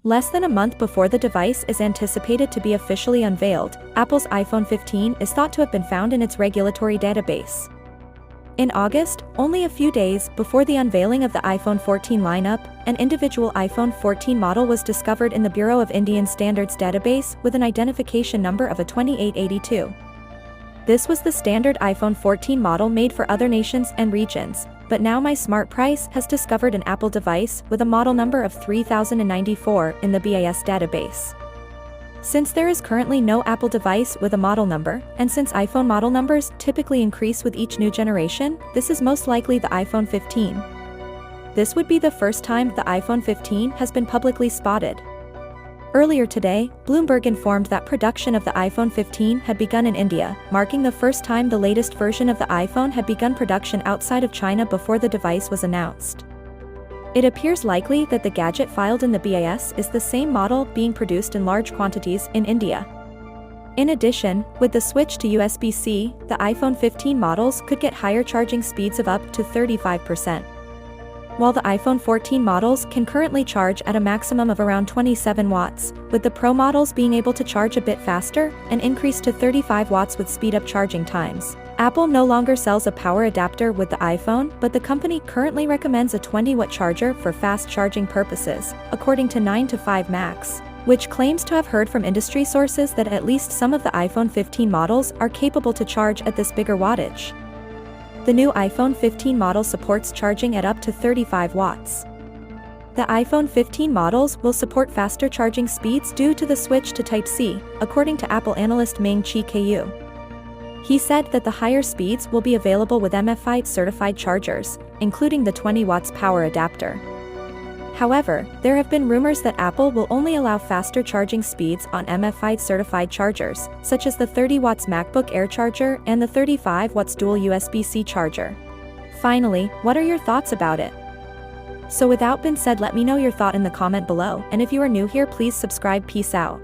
Less than a month before the device is anticipated to be officially unveiled, Apple's iPhone 15 is thought to have been found in its regulatory database. In August, only a few days before the unveiling of the iPhone 14 lineup, an individual iPhone 14 model was discovered in the Bureau of Indian Standards database with an identification number of A2882. This was the standard iPhone 14 model made for other nations and regions, but now My Smart Price has discovered an Apple device with a model number of 3094 in the BIS database. Since there is currently no Apple device with a model number, and since iPhone model numbers typically increase with each new generation, this is most likely the iPhone 15. This would be the first time the iPhone 15 has been publicly spotted. Earlier today, Bloomberg informed that production of the iPhone 15 had begun in India, marking the first time the latest version of the iPhone had begun production outside of China before the device was announced. It appears likely that the gadget filed in the BIS is the same model being produced in large quantities in India. In addition, with the switch to USB-C, the iPhone 15 models could get higher charging speeds of up to 35%. While the iPhone 14 models can currently charge at a maximum of around 27 watts, with the Pro models being able to charge a bit faster and increase to 35 watts with speed-up charging times. Apple no longer sells a power adapter with the iPhone, but the company currently recommends a 20-watt charger for fast charging purposes, according to 9to5Max, which claims to have heard from industry sources that at least some of the iPhone 15 models are capable to charge at this bigger wattage. The new iPhone 15 model supports charging at up to 35 watts. The iPhone 15 models will support faster charging speeds due to the switch to Type-C, according to Apple analyst Ming-Chi Kuo. He said that the higher speeds will be available with MFI certified chargers, including the 20 watts power adapter. However, there have been rumors that Apple will only allow faster charging speeds on MFI certified chargers, such as the 30 watts MacBook Air charger and the 35 watts dual USB-C charger. Finally, what are your thoughts about it? So without being said, let me know your thought in the comment below, and if you are new here, please subscribe. Peace out.